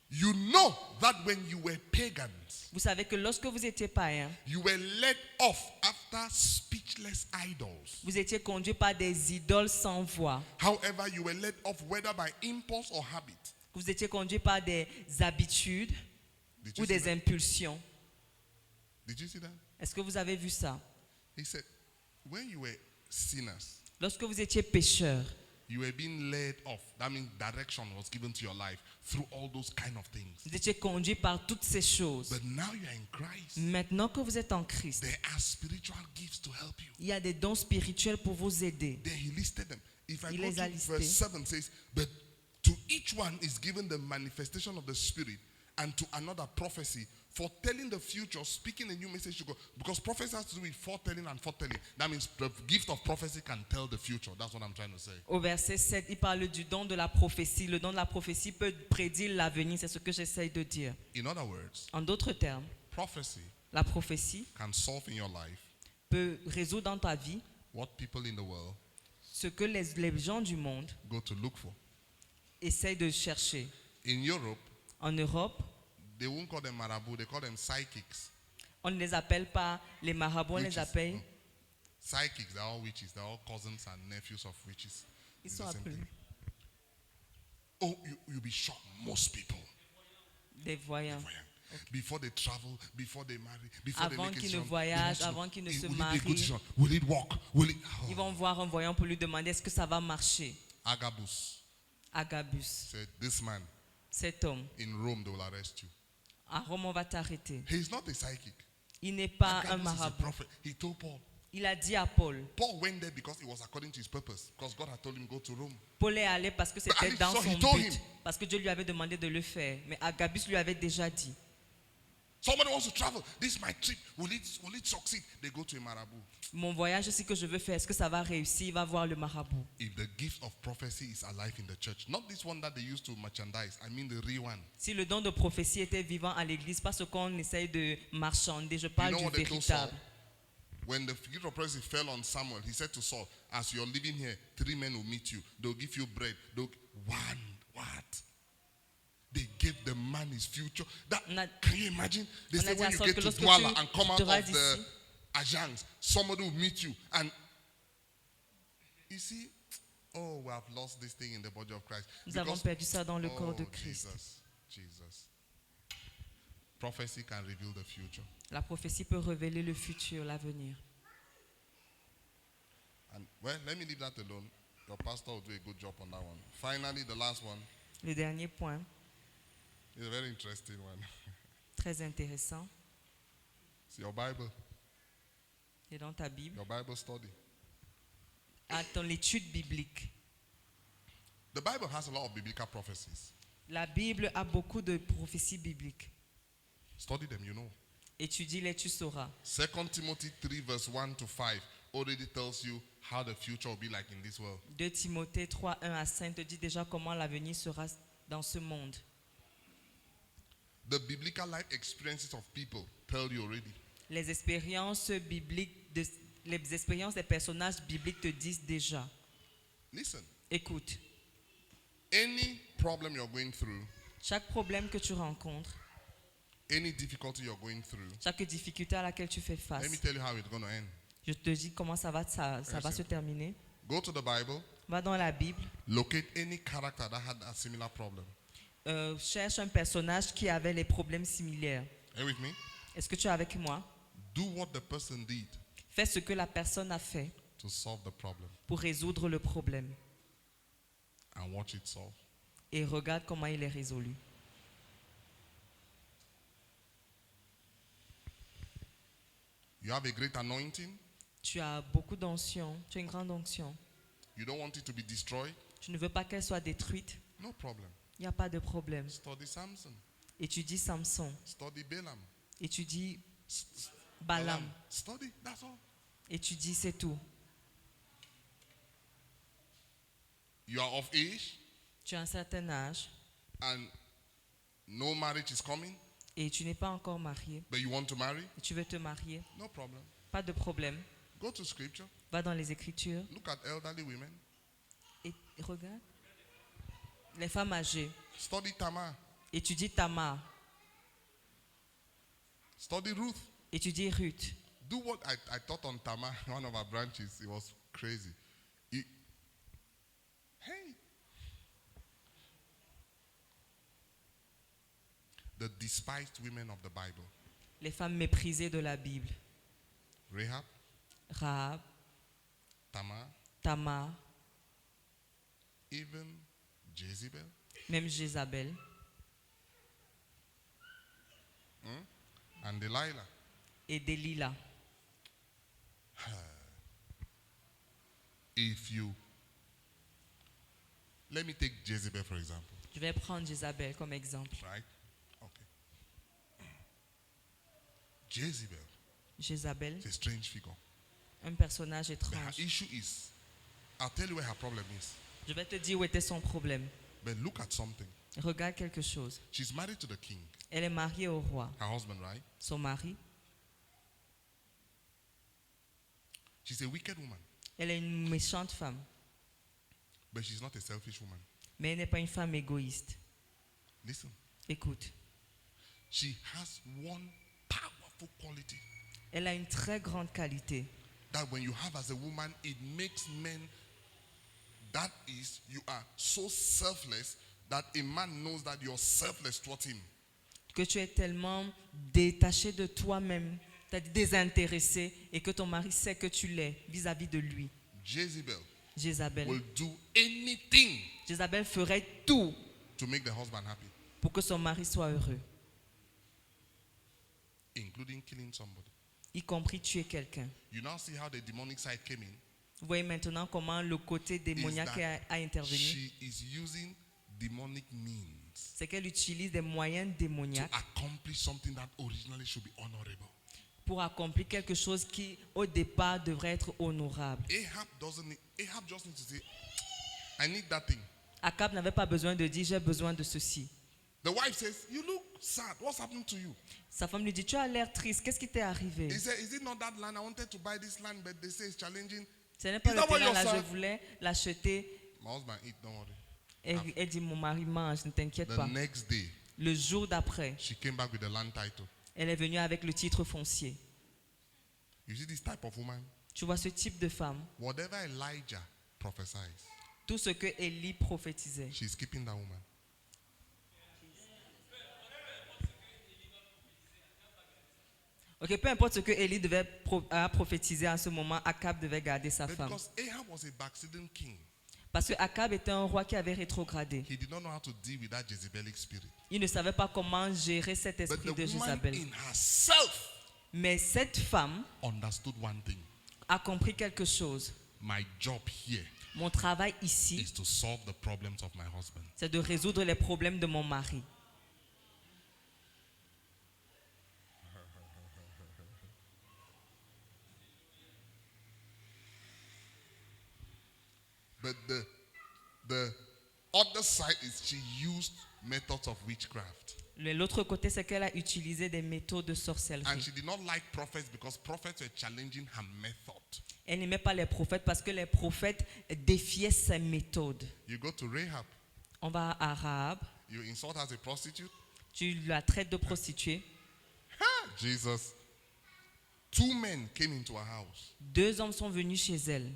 You know that when you were pagans, vous savez que lorsque vous étiez païens, you were led off after speechless idols. vous étiez conduits par des idoles sans voix. However, you were led off whether by impulse or habit. Vous étiez conduits par des habitudes Did ou you see des that? impulsions. Did you see that? Est-ce que vous avez vu ça? He said, when you were sinners, Lorsque vous étiez pécheurs, you were being led off. That means direction was given to your life through all those kind of things. vous étiez conduits par toutes ces choses. But now you are in Christ. Maintenant que vous êtes en Christ, There are spiritual gifts to help you. il y a des dons spirituels pour vous aider. Then he listed them. If I Il go les a to listés. verse 7 says, but to each one is given the manifestation of the Spirit, and to another prophecy, foretelling the future, speaking a new message to God. Because prophecy has to do with foretelling and foretelling. That means the gift of prophecy can tell the future. That's what I'm trying to say. Au verset 7, il parle du don de la prophétie. Le don de la prophétie peut prédire l'avenir, c'est ce que j'essaye de dire. In other words, En d'autres termes, prophecy la prophétie can solve in your life peut résoudre dans ta vie what people in the world ce que les gens du monde go to look for. essayent de chercher. In Europe, En Europe, they won't call them marabout, they call them psychics. on ne les appelle pas les marabouts, on les Witches. appelle. Psychics, they're all witches. They're all cousins and nephews of witches. Ils It's sont the same appelés thing. Oh, you'll be shocked. Most people, des voyants. before they travel, before they marry, before Avant they make a qu'ils ne decision, they voyagent, want to know, avant qu'ils ne se will it be a good marient, decision? Will it work? Will it? Ils vont voir un voyant pour lui demander est-ce que ça va marcher. Agabus Agabus, said, "This man cet homme, in Rome, they will arrest you." à Rome on va t'arrêter. He's not a psychic. Il n'est pas un Agabus is a marabout. prophet. He told Paul. Il a dit à Paul. Paul went there because it was according to his purpose. Because God had told him go to Rome. Paul est allé parce que But c'était at dans least, so he son told but. him. Parce que Dieu lui avait demandé de le faire. Mais Agabus lui avait déjà dit. Somebody wants to travel. This is my trip. Will it succeed? They go to a marabout. Mon voyage aussi que je veux faire, est-ce que ça va réussir? Il va voir le marabout. If the gift of prophecy is alive in the church, not this one that they used to merchandise, I mean the real one. Si le don de prophétie était vivant à l'église, pas ce qu'on essaye de marchander, je parle You know what du they told Saul? véritable. When the gift of prophecy fell on Samuel, he said to Saul, as you're living here, 3 men will meet you. They'll give you bread. One. What? They gave the man his future. Can you imagine? They on say a dit when à you Saul get que to lorsque Douala tu and come out quitteras of the d'ici, Ajans, somebody will meet you. And you see, oh, we have lost this thing in the body of Christ. nous avons Because- perdu ça dans le corps de oh, Christ. Jesus. Prophecy can reveal the future. La prophétie peut révéler le futur, l'avenir. And well, let me leave that alone. Your pastor will do a good job on that one. Finally, the last one Le dernier point, is a very interesting one. très intéressant, It's your Bible, c'est dans ta Bible. your Bible study. À ton étude biblique. The Bible has a lot of biblical prophecies. La Bible a beaucoup de prophéties bibliques. Study them, you know. Étudie-les, tu sauras. 2 Timothy 3 verse 1 to 5 already tells you how the future will be like in this world. 2 Timothée 3, 1 à 5 te dit déjà comment l'avenir sera dans ce monde. The biblical life experiences of people tell you already. Les expériences bibliques, les expériences des personnages bibliques te disent déjà. Listen, Écoute, any problem you're going through, chaque problème que tu rencontres, any difficulty you're going through, chaque difficulté à laquelle tu fais let face, me tell you how it's going to end. je te dis comment ça va se terminer. Go to the Bible, Va dans la Bible, locate any character that had a similar problem. cherche un personnage qui avait les problèmes similaires. Are you with me? Est-ce que tu es avec moi? Do what the person did Fais ce que la personne a fait to solve the problem pour résoudre le problème and watch it solve. et regarde comment il est résolu. You have a great anointing. Tu as beaucoup d'onction, tu as une grande onction. You don't want it to be destroyed. Tu ne veux pas qu'elle soit détruite. No problem. Il n'y a pas de problème. Study Samson. Étudie Samson. Study Balaam. Étudie Balaam. Study. That's all. Étudie, c'est tout. You are of age Tu as un certain âge and no marriage is coming, et tu n'es pas encore marié. but you want to marry. Et tu veux te marier. No problem. Pas de problème. Go to scripture. Va dans les Écritures Look at elderly women. et regarde. Les femmes âgées. Study Tamar. Étudie Tamar. Study Ruth. Étudie Ruth. Do what I taught on Tamar, one of our branches. It was crazy. Hey. The despised women of the Bible. Les femmes méprisées de la Bible. Rahab, Rahab, Tamar, Tamar, even Jezebel, même Jézabel and Delilah. et Delilah. If you, let me take Jezebel for example, Je vais prendre Jézabel comme exemple. right? Okay. Jezebel Jézabel, is a strange figure. un personnage But her étrange. issue is, I'll tell you where her problem is. Je vais te dire où était son problème. But look at something. Regarde quelque chose. She's married to the king, Elle est mariée au roi. her husband, right? Son mari, She's a wicked woman, elle est une méchante femme. but she's not a selfish woman. Mais elle n'est pas une femme égoïste. Listen, Écoute, she has one powerful quality elle a une très grande qualité. that when you have as a woman, it makes men, that is, you are so selfless that a man knows that you're selfless towards him. Que tu es tellement détaché de toi-même, c'est-à-dire désintéressé, et que ton mari sait que tu l'es vis-à-vis de lui. Jezebel Jézabel. will do anything Jézabel ferait tout to make the husband happy, pour que son mari soit heureux, including killing somebody. y compris tuer quelqu'un. You now see how the demonic side came in. Vous voyez maintenant comment le côté Is démoniaque that a intervenu. she is using demonic means C'est qu'elle utilise des moyens to démoniaques accomplish something that originally should be honorable. pour accomplir quelque chose qui, au départ, devrait être honorable. Ahab just needs to say, I need that thing. Akab n'avait pas besoin de dire, j'ai besoin de ceci. The wife says, you look sad. What's happening to you? Sa femme lui dit, tu as l'air triste, qu'est-ce qui t'est arrivé? He said, is it not that land? I wanted to buy this land, but they say it's challenging. Ce n'est pas Is le that what terrain, you're là, je saying? voulais l'acheter. My husband eat, don't worry. Elle dit, mon mari mange, ne t'inquiète The pas. next day, Le jour d'après, she came back with the land title. elle est venue avec le titre foncier. You see this type of woman? Tu vois ce type de femme, Whatever Elijah prophesies, tout ce que Élie prophétisait. she's keeping that woman. Ok, peu importe ce que Élie devait prophétiser à ce moment, Akab devait garder sa But femme. because Ahab was a backslidden king, Parce que Akab était un roi qui avait rétrogradé. he did not know how to deal with that Jezebelic spirit. Il ne savait pas comment gérer cet But esprit the de woman Jézabel. in herself Mais cette femme understood one thing. a compris quelque chose. My job here Mon travail ici, is to solve the problems of my husband. c'est de résoudre les problèmes de mon mari. But the other side is she used methods of witchcraft. L'autre côté, c'est qu'elle a utilisé des méthodes de And sorcellerie. she did not like prophets because prophets were challenging her method. Elle n'aimait pas les prophètes parce que les prophètes défiaient ses méthodes. You go to Rahab, On va à Rahab, you insult her as a prostitute. tu la traites de prostituée. Jesus. 2 men came into her house. 2 hommes sont venus chez elle.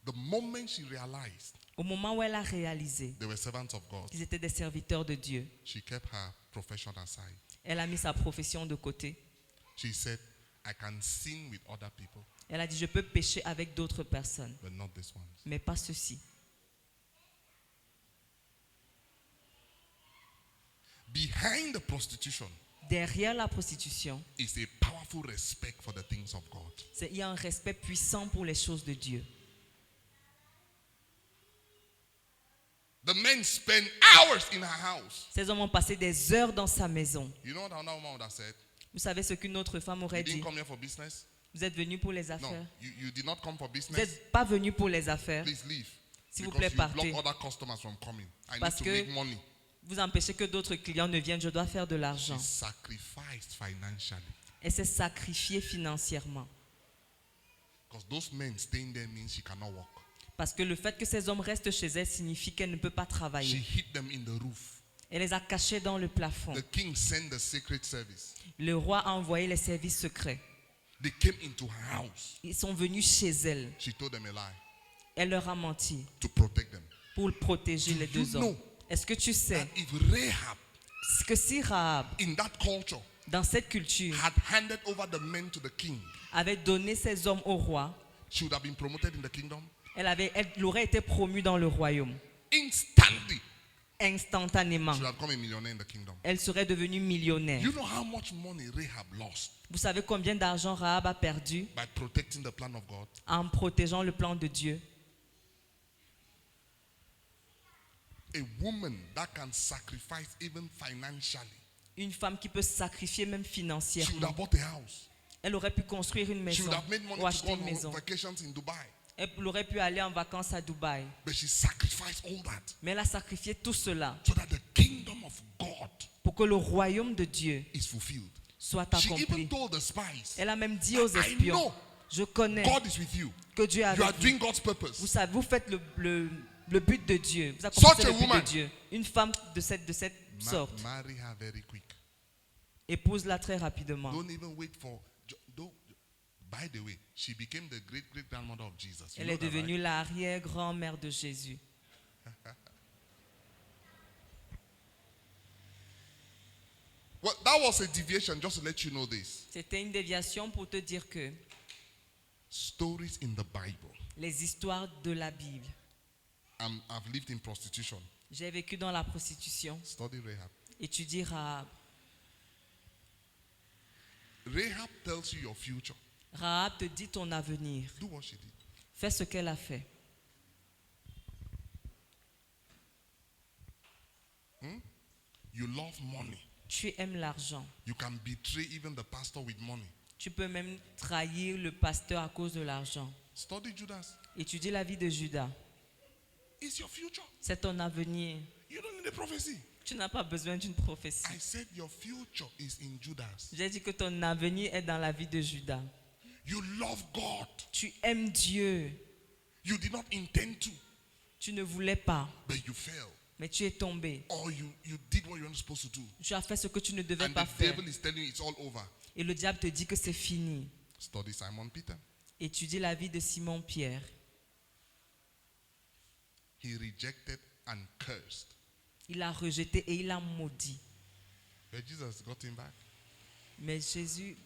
The moment she realized Au moment où elle a réalisé they were servants of God, qu'ils étaient des serviteurs de Dieu, she kept her profession aside. elle a mis sa profession de côté. She said, I can sin with other people, Elle a dit, je peux pécher avec d'autres personnes, but not this one. mais pas ceci. Behind the prostitution Derrière la prostitution, is a powerful respect for the things of God. il y a un respect puissant pour les choses de Dieu. The men spend hours in her house. Ces hommes ont passé des heures dans sa maison. You know what another woman would have said? Vous savez ce qu'une autre femme aurait You dit? didn't come here for business? Vous êtes venus pour les No, affaires. you did not come for Vous business. n'êtes pas venus pour les affaires. Please leave. S'il vous Because plaît, you partez. block other customers from coming. I need Parce to que make money. vous empêchez que d'autres clients ne viennent. Je dois faire de She l'argent. sacrificed financially. Elle s'est sacrifiée financièrement. Because those men staying there means she cannot work. Parce que le fait que ces hommes restent chez elle signifie qu'elle ne peut pas She travailler. hid them in the roof. Elle les a cachés dans le plafond. The king sent the secret service. Le roi a envoyé les services secrets. They came into her house. Ils sont venus chez elle. She told them a lie Elle leur a menti to protect them. pour protéger les Do you 2 hommes. know Est-ce que tu sais That if Rahab que si Rahab, in that culture dans cette culture, had handed over the men to the king, avait donné ses hommes au roi, she would have been promoted in the kingdom elle aurait été promue dans le royaume. instantly. Instantanément. She would have become a millionaire in the kingdom. Elle serait devenue millionnaire. You know how much money Rahab lost Vous savez combien d'argent Rahab a perdu by protecting the plan of God? en protégeant le plan de Dieu? A woman that can sacrifice even financially. Une femme qui peut sacrifier même She would financièrement. have bought a house. Elle aurait pu construire une She maison would have made money ou to acheter go une maison. on vacations in Dubai. Elle aurait pu aller en vacances à Dubaï. But she sacrificed all that Mais elle a sacrifié tout cela so that the kingdom of God pour que le royaume de Dieu is fulfilled. soit She even accompli. told the spies, Elle a même dit aux I espions, know je connais God is with you. que Dieu est You are avec vous. doing God's purpose. Vous savez, vous faites le but de Dieu. Vous accomplissez Such a le but woman. de Dieu. Une femme de cette sorte. Marry her very quick. Épouse-la très rapidement. Don't even wait for. Don't. By the way, she became the great great grandmother of Jesus. You Elle know est that, devenue right? l'arrière-grand-mère de Jésus. Well, that was a deviation, just to let you know this. C'était une déviation pour te dire que Stories in the Bible. les histoires de la Bible. I've lived in prostitution. J'ai vécu dans la prostitution. Study Rahab. Étudie Rahab. Rahab tells you your future. Rahab te dit ton avenir. Do what she did. Fais ce qu'elle a fait. You love money. Tu aimes l'argent. You can betray even the pastor with money. Tu peux même trahir le pasteur à cause de l'argent. Study Judas. Étudie la vie de Judas. It's your future. C'est ton avenir. You don't need a prophecy. Tu n'as pas besoin d'une prophétie. I said your future is in Judas. J'ai dit que ton avenir est dans la vie de Judas. You love God. Tu aimes Dieu. You did not intend to, Tu ne voulais pas, but you fell. mais tu es tombé. Or you did what you weren't supposed to do. Tu as fait ce que tu ne devais And pas the faire. devil is telling you it's all over. Et le diable te dit que c'est fini. Study Simon Peter. Étudie la vie de Simon-Pierre. He rejected and cursed. Il a rejeté et il a maudit. But Jesus got him back. Mais Jésus,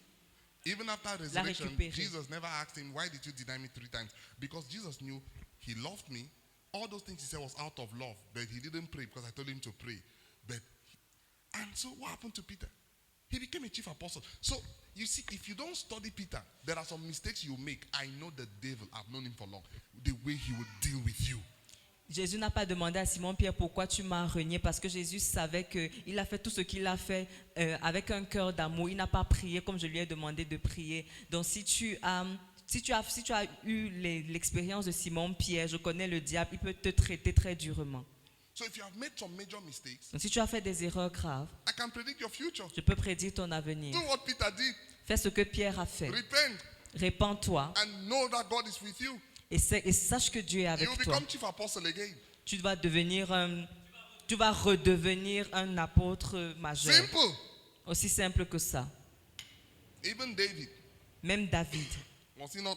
Even after resurrection, récupéré. Jesus never asked him, why did you deny me 3 times? Because Jesus knew he loved me. All those things he said was out of love, but he didn't pray because I told him to pray. And so what happened to Peter? He became a chief apostle. So you see, if you don't study Peter, there are some mistakes you make. I know the devil, I've known him for long, the way he would deal with you. Jésus n'a pas demandé à Simon-Pierre pourquoi tu m'as renié, parce que Jésus savait qu'il a fait tout ce qu'il a fait avec un cœur d'amour. Il n'a pas prié comme je lui ai demandé de prier. Donc si tu as eu l'expérience de Simon-Pierre, je connais le diable, il peut te traiter très durement. So if you have made some major mistakes, Donc si tu as fait des erreurs graves, I can predict your future. je peux prédire ton avenir. Do what Peter did. Fais ce que Pierre a fait. Repent Répands-toi and know that God is with you. et sache que Dieu est avec You will toi. become chief apostle again. Tu vas redevenir un apôtre majeur. Simple. Aussi simple que ça. Even David. Même David. Was he not?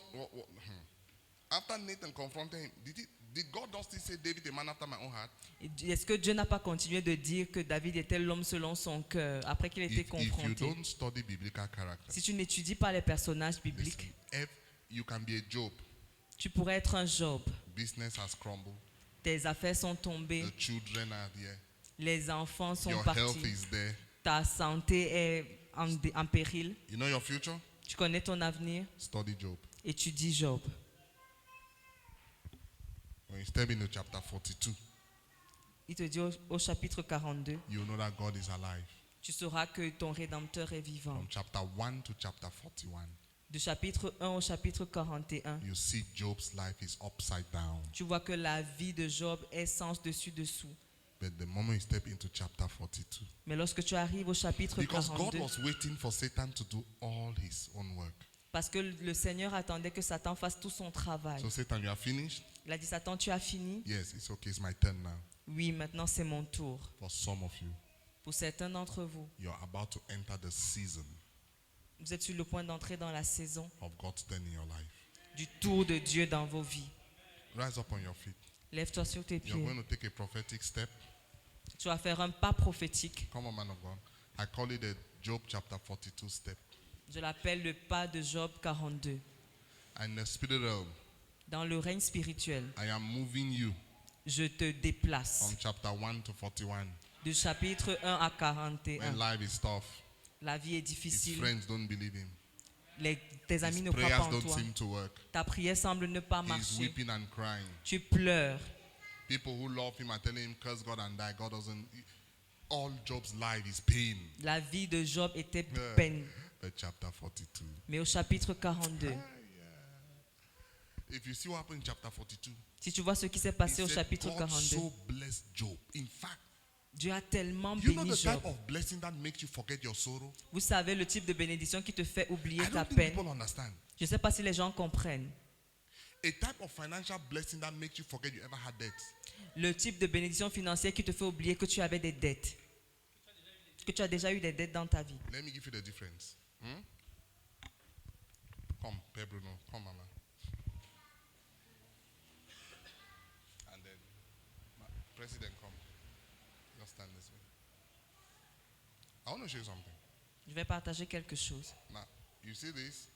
After Nathan confronted him, did God not still say David a man after my own heart? Est-ce que Dieu n'a pas continué de dire que David était l'homme selon son cœur après qu'il ait été If you confronté? don't study biblical character, Si tu n'étudies pas les personnages bibliques, listen, if you can be a Job, tu pourrais être un Job. business has crumbled, Tes affaires sont tombées, the children are there, les enfants sont your health partis, is there. ta santé est en péril. You know your future? Tu connais ton avenir, Study Job. étudie Job. When you step into chapter 42, Il te dit au chapitre 42, you know that God is alive. tu sauras que ton Rédempteur est vivant. From chapter 1 to chapter 41, Du chapitre 1 au chapitre 41, you see Job's life is upside down. tu vois que la vie de Job est sens dessus dessous. But the moment you step into chapter 42, Mais lorsque tu arrives au chapitre because God 42, was waiting for Satan to do all his own work. parce que le Seigneur attendait que Satan fasse tout son travail. So Satan, you are finished? Il a dit, Satan, tu as fini? Yes, it's okay. It's my turn now. Oui, maintenant c'est mon tour. For some of you, Pour certains d'entre vous, you're about to enter the season vous êtes sur le point d'entrer dans la saison of God's turn in your life. du tour de Dieu dans vos vies. Rise up on your feet. Lève-toi sur tes You're pieds. going to take a prophetic step. Tu vas faire un pas prophétique. Come on, man of God. I call it the Job chapter 42 step. Je l'appelle le pas de Job 42. And the spirit realm, Dans le règne spirituel, I am moving you je te déplace. from chapter 1 to 41. Du chapitre 1 à When 41. life is tough, La vie est his difficile. friends don't believe him. Tes amis His ne croient pas prayers en don't toi. seem to work. Ta prière semble ne pas He's marcher. weeping and crying. Tu pleures. People who love him are telling him, curse God and die. God doesn't. All Job's life is pain. La vie de Job était Yeah. peine. But chapter 42. Mais au chapitre 42, If you see what happened in chapter 42, si tu vois ce qui s'est he passé au said, chapitre God 42, so blessed Job. In fact, Dieu a tellement you know béni the Job. type of blessing that makes you forget your sorrow? Vous savez le type de bénédiction qui te fait oublier I ta don't think peine. people understand. Je ne sais pas si les gens comprennent. A type of financial blessing that makes you forget you ever had debts. Le type de bénédiction financière qui te fait oublier que tu avais des dettes. Que tu as déjà eu des dettes dans ta vie. Let me give you the difference. Come, Père Bruno. Come, Mama. And then, President, come. Just stand this way. I want to show you something. Je vais partager quelque chose. Now, you see this?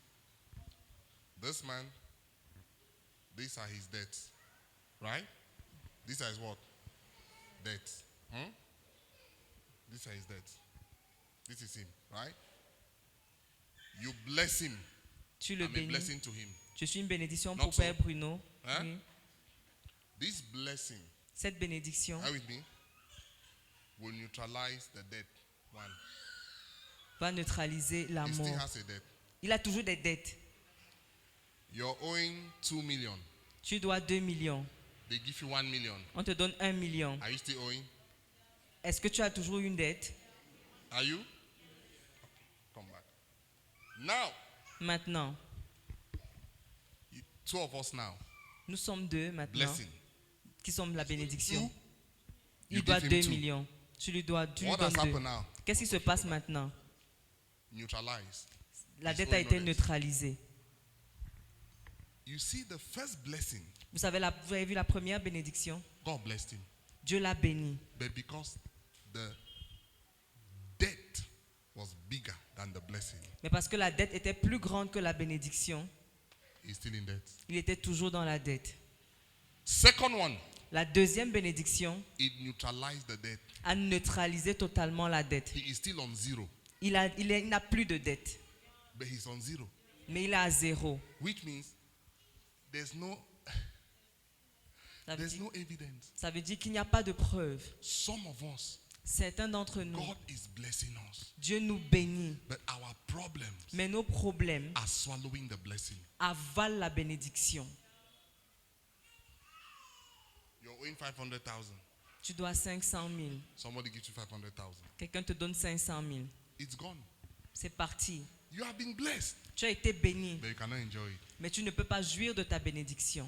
This man, these are his debts. Right? These are his what? Debts. These are his debts. This is him, right? You bless him. Tu le I'm a bénis. blessing to him. Je suis une bénédiction Not pour so. Père Bruno. Hein? Oui. This blessing, Cette bénédiction are you with me? Will neutralize the debt. One. va neutraliser la He still mort. has a debt. Il a toujours des dettes. You're owing 2 million. Tu dois 2 millions. They give you 1 million. On te donne 1 million. Are you still owing? Est-ce que tu as toujours une dette? Are you? Come back. Now, Maintenant, two of us now. nous sommes deux maintenant Blessing. qui sommes la bénédiction. Two. Il You doit give 2 him 2. millions. Tu lui What donnes has 2. happened now? Qu'est-ce qui se passe maintenant? Neutralized. La He's dette a owing été no debt. neutralisée. You see, the first blessing, Vous avez vu la première bénédiction? God blessed him. Dieu l'a béni. But because the debt was bigger than the blessing, Mais parce que la dette était plus grande que la bénédiction, he's still in debt. il était toujours dans la dette. Second one, La deuxième bénédiction it neutralized the debt. a neutralisé totalement la dette. He is still on zero, Il n'a plus de dette, but he's on zero, mais il est à zéro. which means there's no Ça veut dire, evidence. ça veut dire qu'il n'y a pas de preuve. Some of us, Certains d'entre nous, God is blessing us, Dieu nous bénit, but our problems mais nos problèmes are swallowing the blessing. avalent la bénédiction. You're owing 500,000. Tu dois 500 000. Somebody gives you 500,000. Quelqu'un te donne 500 000. It's gone. C'est parti. You have been blessed, Tu as été béni, but you cannot enjoy it. mais tu ne peux pas jouir de ta bénédiction.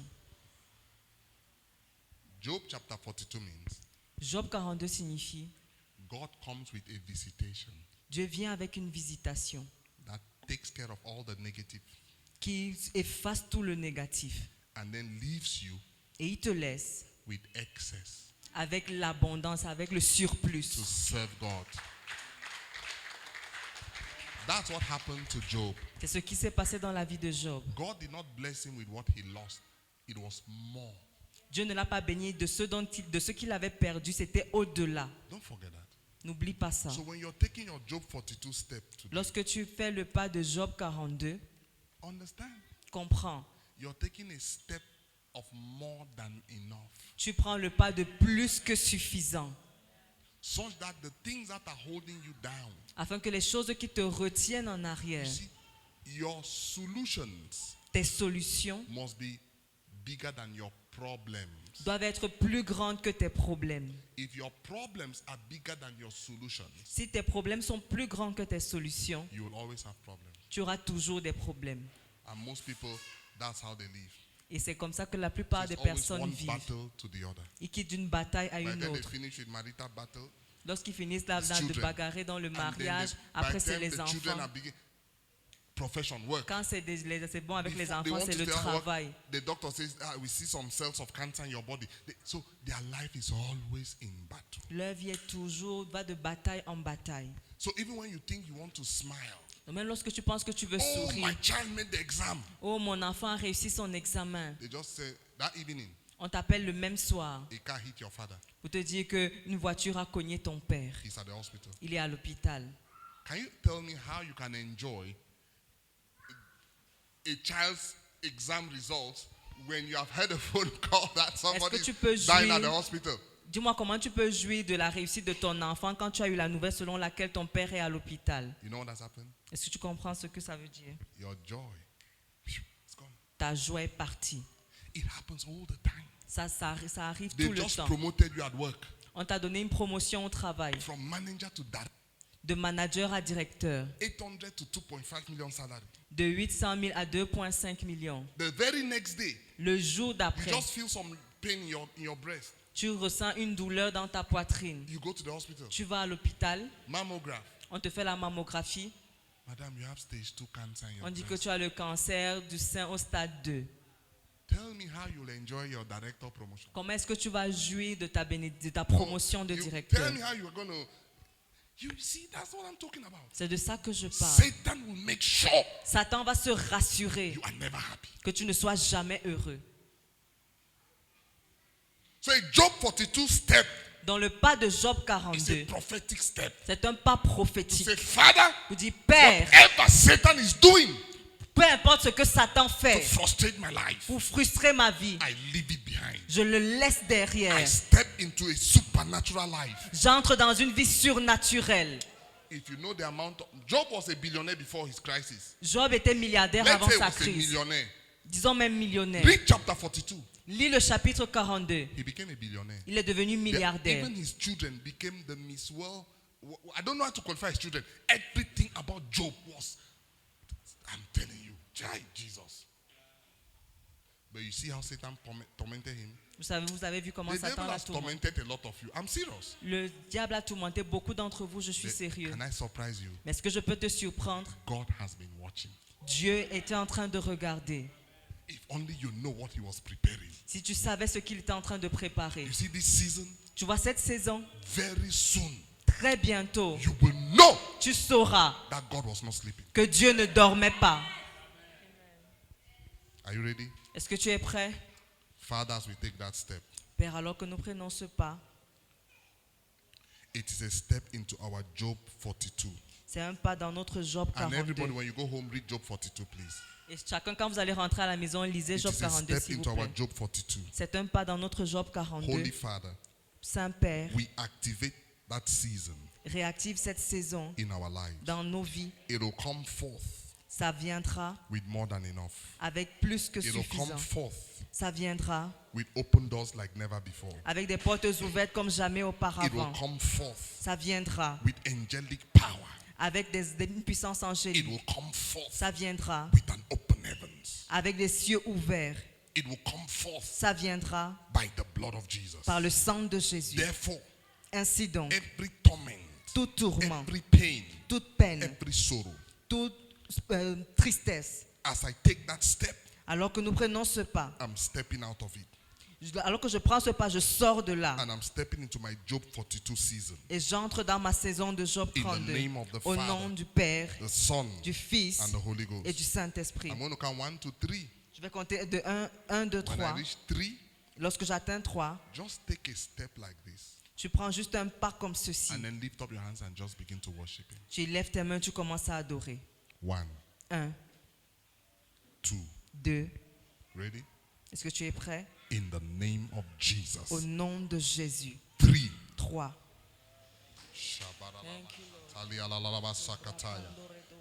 Job chapter 42 means Job 42 signifie God comes with a visitation Dieu vient avec une visitation that takes care of all the negative qui efface tout le négatif. and then leaves you Et il te laisse with excess avec l'abondance, avec le surplus. to serve God. That's what happened to Job. C'est ce qui s'est passé dans la vie de Job. God did not bless him with what he lost. It was more. Dieu ne l'a pas béni de ce qu'il avait perdu, c'était au-delà. Don't forget that. N'oublie pas ça. So when you're taking your Job 42 step today, Lorsque tu fais le pas de Job 42, understand, comprends, you're taking a step of more than enough. tu prends le pas de plus que suffisant, Such that the things that are holding you down, afin que les choses qui te retiennent en you arrière, see, your solutions tes solutions, must be bigger than your problems. doivent être plus grandes que tes problèmes. If your problems are bigger than your solutions, Si tes problèmes sont plus grands que tes solutions, you will always have problems. tu auras toujours des problèmes. And most people, that's how they live. Et c'est comme ça que la plupart des It's always personnes one vivent. battle to the other. Ils quittent d'une bataille à By une the time they autre. finish with marital battle, Lorsqu'ils finissent là, It's de children. bagarrer dans le and then mariage, by après the c'est time les the children enfants. are begin profession work. Quand c'est bon avec les Before they enfants, want c'est to le tell her what travail. the doctor says, we see some cells of cancer in your body. So their life is always in battle. Leur vie est toujours, va de bataille en bataille. So even when you think you want to smile, Donc même lorsque tu penses que tu veux oh, sourire, my child made the exam. oh mon enfant a réussi son examen, They just say that evening, on t'appelle le même soir a car hit your father. pour te dire qu'une voiture a cogné ton père. He's at the hospital. Il est à l'hôpital. Can you tell me how you can enjoy a child's exam results when you have heard a phone call that somebody tu peux is dying jouir- at the hospital? Dis-moi comment tu peux jouir de la réussite de ton enfant quand tu as eu la nouvelle selon laquelle ton père est à l'hôpital. You know what has happened? Est-ce que tu comprends ce que ça veut dire? Your joy, phew, it's gone. Ta joie est partie. It happens all the time. Ça arrive They tout le just temps. promoted you at work On t'a donné une promotion au travail, from manager to that de manager à directeur, 800 to 2.5 million salary. de 800 000 à 2,5 millions. The very next day, Le jour you d'après, just feel some pain in your breast. tu ressens une douleur dans ta poitrine. You go to the hospital. Tu vas à l'hôpital, Mammograph. on te fait la mammographie, Madam, you have stage 2 cancer in your on dit que breast. tu as le cancer du sein au stade 2. Tell me how you'll enjoy your director promotion. Comment est-ce que tu vas jouir de ta promotion de You directeur? tell me how you're going to. You see, that's what I'm talking about. C'est de ça que je parle. Satan will make sure Satan va se rassurer you are never happy. que tu ne sois jamais heureux. So a Job 42 step Dans le pas de Job is a 42, prophetic step. c'est un pas To prophétique. say, Father, Vous dites, Père, whatever Satan is doing peu importe ce que Satan to fait frustrate my life, pour frustrer ma vie, I leave it behind. je le laisse derrière. I step into a supernatural life. J'entre dans une vie surnaturelle. If you know the amount of, Job was a billionaire before his crisis. Job était milliardaire Let's avant say he sa was a crise. millionaire. Disons même millionnaire. Read chapter 42. Lis le chapitre 42. He became a billionaire. Il est devenu milliardaire. Even his children became the Miss World. I don't know how to qualify his children. Everything about Job was, I'm telling you, Jesus. But you see how Satan tormented him? Vous avez vu comment The Satan devil l'a has tourmenté. tormented a lot of you. I'm serious. Le diable a tourmenté beaucoup d'entre vous, je suis sérieux. Can I surprise you? Mais est-ce que je peux te surprendre? God has been watching. Dieu était en train de regarder. If only you know what he was preparing. Si tu savais ce qu'il était en train de préparer. You see this season? Tu vois, cette saison, Very soon, très bientôt, you will know tu sauras that God was not sleeping. que Dieu ne dormait pas. Are you ready? Est-ce que tu es prêt? Father, as we take that step, Père, alors que nous prenons ce pas, it is a step into our Job 42. c'est un pas dans notre Job And 42. everybody, when you go home, read Job 42, please. Et chacun, quand vous allez rentrer à la maison, lisez It Job is a 42, step s'il into vous our plaît. Job 42. C'est un pas dans notre Job 42. Holy Father, Saint-Père, we activate that season réactive cette saison in our lives. dans nos vies. It will come forth Ça viendra with more than enough. avec plus que It will come suffisant. forth Ça viendra with open doors like never before. avec des portes ouvertes comme jamais It will auparavant. come forth Ça viendra with angelic power. avec une puissance It angélique. will come forth Ça viendra with an open heavens. avec des cieux ouverts. It will come forth Ça viendra by the blood of Jesus. par le sang de Jésus. Therefore, Ainsi donc, every torment, tout tourment, every pain, toute peine, every sorrow, toute tristesse, as I take that step, alors que nous prenons ce pas, I'm stepping out of it. alors que je prends ce pas, je sors de là And I'm stepping into my Job 42 season. et j'entre dans ma saison de Job In the 32 name of the au Father, nom du Père, the Son, du Fils and the Holy et Ghost. du Saint-Esprit. I'm going to count 1 to 3. Je vais compter de 1, 2, When I 3. reach 3, Lorsque j'atteins 3, just take a step like this. tu prends juste un pas comme ceci. And then lift up your hands and just begin to worship Him. Tu lèves tes mains, tu commences à adorer. 1, 1, 2. 2. Ready? Est-ce que tu es prêt? In the name of Au Jesus. nom de Jésus. 3. 3.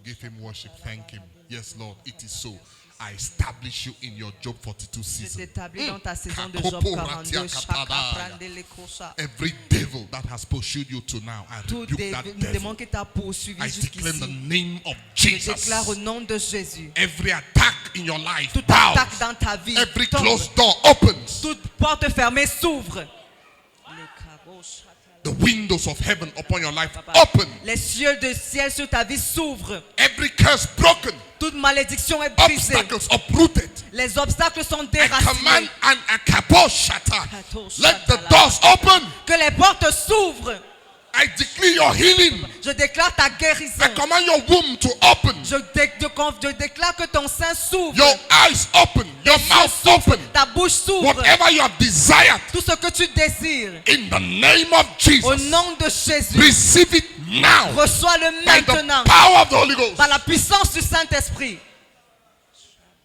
Give Him worship. Thank Him. Yes, Lord, it is so. I establish you in your Job 42 Je season. t'établis dans ta saison de Job Kakopo 42. ratia Chaka kapadaya. prandele kosha. Every devil that has pursued you to now, I Tout rebuke that démon devil. qui t'a poursuivi I declare in the jusqu'ici. name of Je Jesus. déclare au nom de Jésus. Every attack in your life Toute bows. attaque dans ta vie Every tombe. closed door opens. Toute porte fermée s'ouvre. The windows of heaven upon your life open. Les cieux de ciel sur ta vie s'ouvrent. Every curse broken. Toute malédiction est brisée. Obstacles uprooted. Les obstacles sont I déracinés. command an akaposhata. Let the doors open. Que les portes s'ouvrent. I declare your healing. Je déclare ta guérison. I command your womb to open. Je déclare que ton sein s'ouvre. Your eyes open. Your mouth open. Ta bouche s'ouvre. Whatever you have desired. Tout ce que tu désires. In the name of Au Jesus. nom de Jésus. Receive it now. Reçois-le By the maintenant. power of the Holy Ghost. Par la puissance du Saint-Esprit.